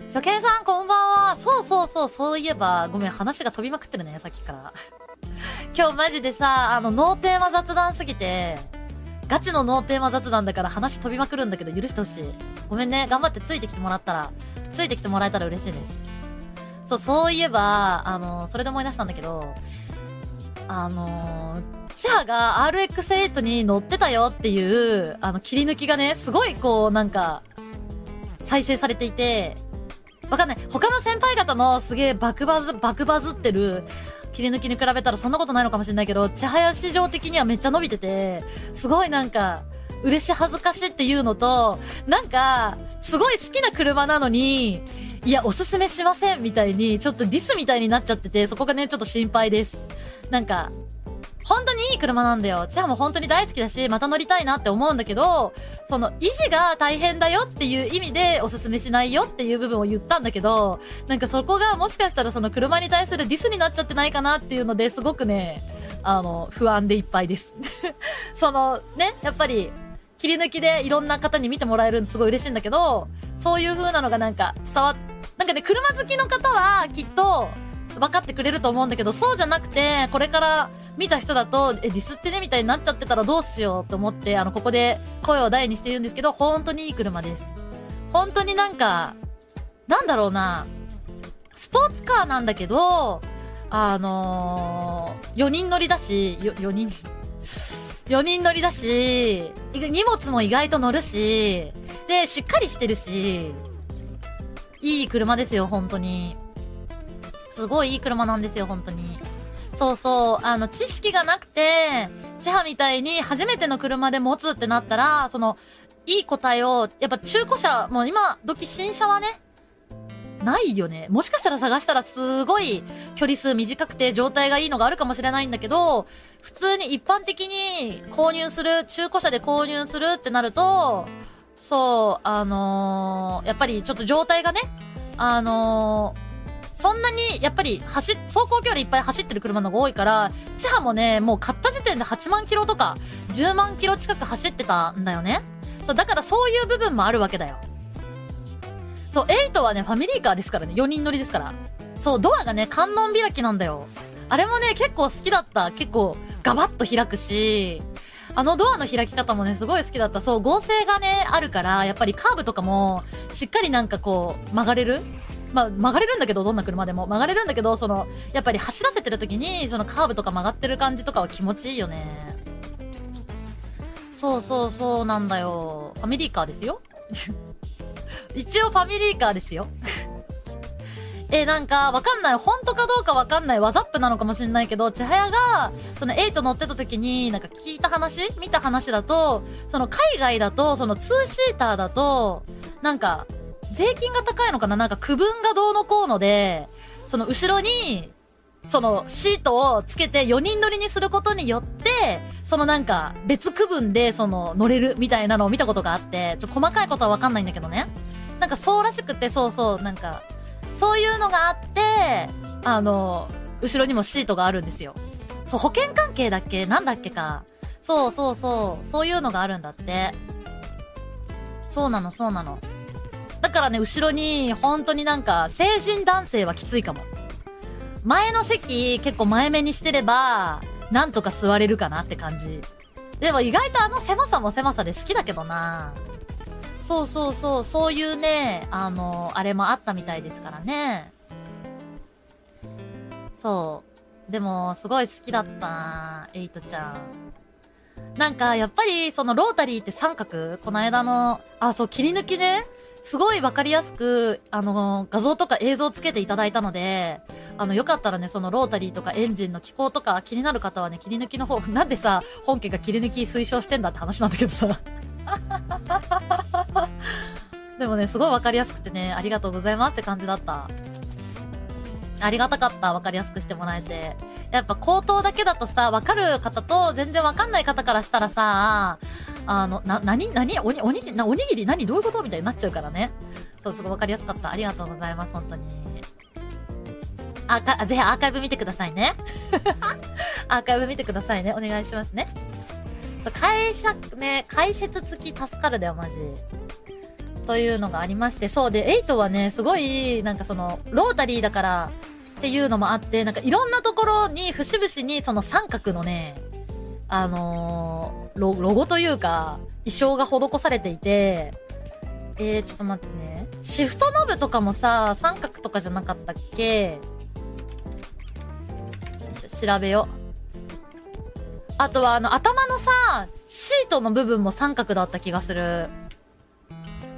初見さんこんばんは。そういえば、ごめん、話が飛びまくってるね、さっきから。今日マジでさ、ノーテーマ雑談すぎて、ガチのノーテーマ雑談だから話飛びまくるんだけど許してほしい。ごめんね、頑張ってついてきてもらえたら嬉しいです。そういえば、それで思い出したんだけど、チハが RX8 に乗ってたよっていう、切り抜きがね、すごいこう、なんか、再生されていて、わかんない。他の先輩方のすげえバクバズってる切り抜きに比べたらそんなことないのかもしれないけど、ちはや市場的にはめっちゃ伸びてて、すごいなんか、嬉し恥ずかしいっていうのと、なんか、すごい好きな車なのに、いや、おすすめしませんみたいに、ちょっとディスみたいになっちゃってて、そこがね、ちょっと心配です。なんか、本当にいい車なんだよ。チハも本当に大好きだし、また乗りたいなって思うんだけど、その、維持が大変だよっていう意味でおすすめしないよっていう部分を言ったんだけど、なんかそこがもしかしたらその車に対するディスになっちゃってないかなっていうのですごくね、不安でいっぱいです。その、ね、やっぱり、切り抜きでいろんな方に見てもらえるのすごい嬉しいんだけど、そういう風なのがなんかなんかね、車好きの方はきっと分かってくれると思うんだけど、そうじゃなくて、これから見た人だと、ディスってねみたいになっちゃってたらどうしようと思って、ここで声を大にして言うんですけど、本当にいい車です。本当になんか、なんだろうな、スポーツカーなんだけど、4人乗りだし、4人乗りだし、荷物も意外と乗るし、で、しっかりしてるし、いい車ですよ、本当に。すごいいい車なんですよ、本当に。知識がなくて、チハみたいに初めての車で持つってなったら、いい答えを、やっぱ中古車、もう今時新車はね、ないよね。もしかしたら探したらすごい距離数短くて状態がいいのがあるかもしれないんだけど、普通に一般的に購入する、中古車で購入するってなると、やっぱりちょっと状態がね、そんなに、やっぱり走行距離いっぱい走ってる車の方が多いから、チハもね、もう買った時点で8万キロとか、10万キロ近く走ってたんだよね。だからそういう部分もあるわけだよ。8はね、ファミリーカーですからね、4人乗りですから。ドアがね、観音開きなんだよ。あれもね、結構好きだった。結構、ガバッと開くし、ドアの開き方もね、すごい好きだった。合成がね、あるから、やっぱりカーブとかも、しっかりなんかこう、曲がれる。まあ、曲がれるんだけど、どんな車でも。曲がれるんだけど、やっぱり走らせてる時に、カーブとか曲がってる感じとかは気持ちいいよね。そうなんだよ。ファミリーカーですよ。一応ファミリーカーですよ。なんか、わかんない。本当かどうかわかんない。ワザップなのかもしれないけど、千早が、8乗ってた時に、なんか見た話だと、海外だと、2シーターだと、なんか、税金が高いのかな、なんか区分がどうのこうので、後ろに、シートをつけて4人乗りにすることによって、なんか、別区分で、乗れるみたいなのを見たことがあって、細かいことはわかんないんだけどね。なんかそうらしくて、なんか、そういうのがあって、後ろにもシートがあるんですよ。保険関係だっけなんだっけか。そういうのがあるんだって。そうなの。だからね、後ろに、本当になんか、成人男性はきついかも。前の席、結構前目にしてれば、なんとか座れるかなって感じ。でも意外と狭さも狭さで好きだけどな。そういうね、あれもあったみたいですからね。でも、すごい好きだったな、エイトちゃん。なんか、やっぱり、ロータリーって三角この間の、切り抜きね、すごいわかりやすく、画像とか映像つけていただいたので、よかったらね、ロータリーとかエンジンの機構とか気になる方はね、切り抜きの方、なんでさ、本家が切り抜き推奨してんだって話なんだけどさ。でもね、すごいわかりやすくてね、ありがとうございますって感じだった。ありがたかった、わかりやすくしてもらえて。やっぱ口頭だけだとさ、わかる方と全然わかんない方からしたらさ、おにぎり何どういうことみたいになっちゃうからね。すごいわかりやすかった。ありがとうございます、本当に。ぜひアーカイブ見てくださいね。アーカイブ見てくださいね。お願いしますね。解説付き助かるだよ、マジ。というのがありまして、そうで、エイトはね、すごい、なんかその、ロータリーだから、っていうのもあって、なんかいろんなところに、節々にその三角のね、ロゴというか、衣装が施されていて、ちょっと待ってね。シフトノブとかもさ、三角とかじゃなかったっけ？調べよう。あとは頭のさ、シートの部分も三角だった気がする。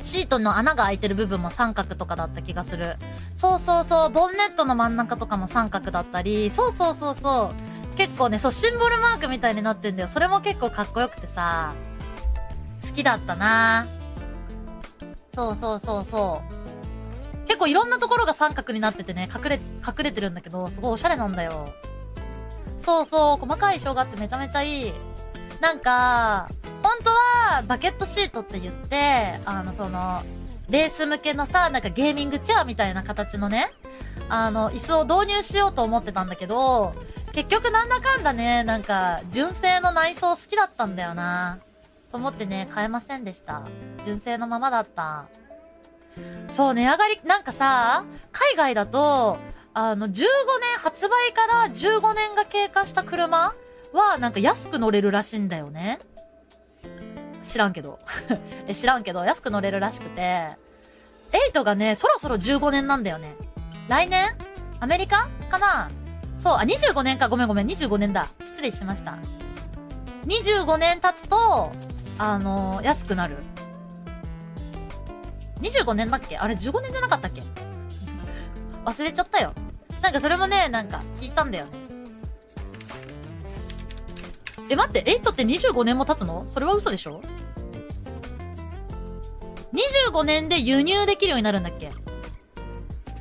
シートの穴が開いてる部分も三角とかだった気がする。そうそうそう、ボンネットの真ん中とかも三角だったり、そうそうそうそう。結構ね、そう、シンボルマークみたいになってんだよ。それも結構かっこよくてさ、好きだったな。そうそうそうそう。結構いろんなところが三角になっててね、隠れてるんだけど、すごいおしゃれなんだよ。そうそう、細かい衣装があってめちゃめちゃいい。なんか、本当は、バケットシートって言って、レース向けのさ、なんかゲーミングチェアみたいな形のね、椅子を導入しようと思ってたんだけど、結局なんだかんだね、なんか、純正の内装好きだったんだよな。と思ってね、買えませんでした。純正のままだった。そう、値上がり、なんかさ、海外だと、15年、発売から15年が経過した車は、なんか安く乗れるらしいんだよね。知らんけど。知らんけど、安く乗れるらしくて。8がね、そろそろ15年なんだよね。来年アメリカかな。そう、25年か。ごめん、25年だ。失礼しました。25年経つと、安くなる。25年だっけ？あれ15年じゃなかったっけ？忘れちゃったよ。なんかそれもね、なんか聞いたんだよね。待って、8って25年も経つの？それは嘘でしょ？ 25 年で輸入できるようになるんだっけ？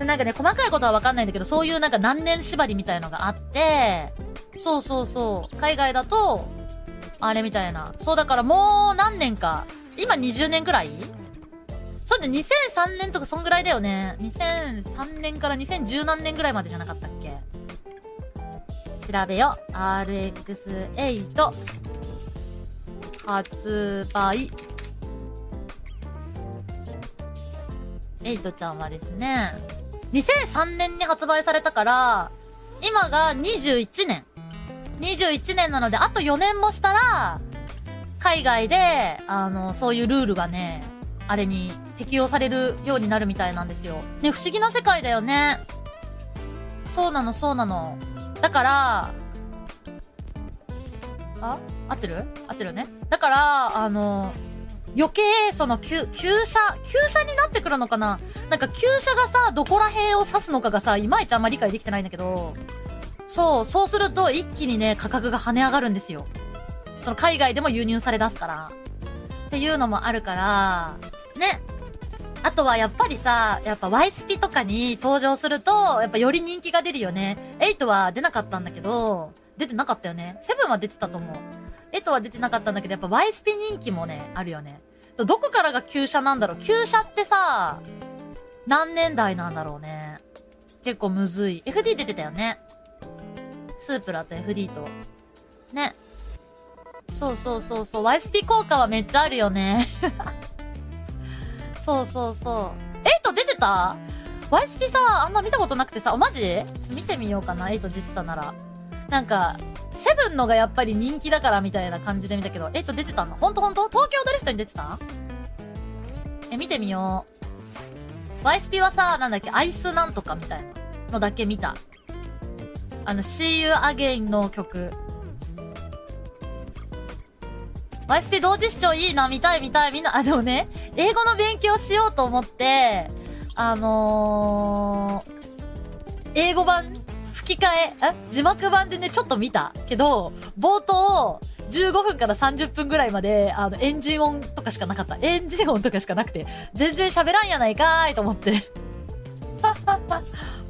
なんかね、細かいことはわかんないんだけど、そういうなんか何年縛りみたいのがあって、そうそうそう。海外だと、あれみたいな。そうだからもう何年か。今20年くらい？そうで、2003年とかそんぐらいだよね。2003年から2010何年ぐらいまでじゃなかったっけ？調べよ。RX8 発売。8ちゃんはですね、2003年に発売されたから、今が21年。21年なので、あと4年もしたら、海外で、そういうルールがね、あれに適用されるようになるみたいなんですよ。ね、不思議な世界だよね。そうなの、そうなの。だから、合ってるね。だから、余計、その、旧車になってくるのかな？なんか、旧車がさ、どこら辺を指すのかがさ、いまいちあんまり理解できてないんだけど、そうすると、一気にね、価格が跳ね上がるんですよ。その、海外でも輸入され出すから。っていうのもあるから、ね。あとはやっぱりさ、やっぱ Y スピとかに登場すると、やっぱより人気が出るよね。8は出なかったんだけど、出てなかったよね。7は出てたと思う。8は出てなかったんだけど、やっぱ Y スピ人気もね、あるよね。どこからが旧車なんだろう？旧車ってさ、何年代なんだろうね。結構むずい。FD 出てたよね。スープラと FD と。ね。そう。Y スピ効果はめっちゃあるよね。そう。8出てた？ Y スピさ、あんま見たことなくてさ、マジ？見てみようかな、8出てたなら。なんか、7のがやっぱり人気だからみたいな感じで見たけど、8出てたの？ほんと東京ドリフトに出てた？見てみよう。Y スピはさ、なんだっけ、アイスなんとかみたいなのだけ見た。See You Again の曲。Y スピ同時視聴いいな、見たい、みんな。でもね、英語の勉強しようと思って、英語版吹き替え、字幕版でね、ちょっと見たけど、冒頭、15分から30分ぐらいまで、エンジン音とかしかなかった。エンジン音とかしかなくて、全然喋らんやないかーいと思って。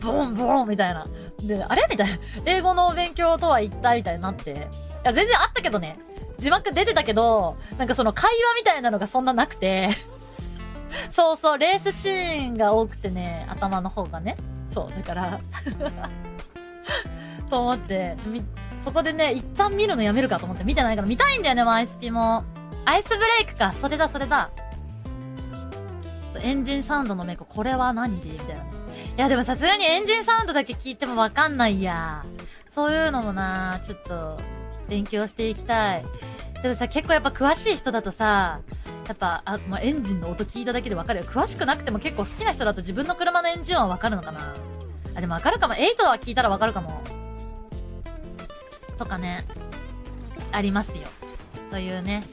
ボンボンみたいな。で、あれみたいな。英語の勉強とは一体みたいになって。いや、全然あったけどね。字幕出てたけど、なんかその会話みたいなのがそんななくて。そう、レースシーンが多くてね、頭の方がね。そう、だから。と思って、そこでね、一旦見るのやめるかと思って見てないから見たいんだよね、アイスピも。アイスブレイクか、それだ。とエンジンサウンドのメイク、これは何でみたいなね。いやでもさすがにエンジンサウンドだけ聞いてもわかんないや。そういうのもな、ちょっと勉強していきたい。でもさ、結構やっぱ詳しい人だとさ、やっぱ、エンジンの音聞いただけでわかるよ。詳しくなくても結構好きな人だと自分の車のエンジン音はわかるのかな。あ、でもわかるかも。8は聞いたらわかるかも。とかね。ありますよ。というね。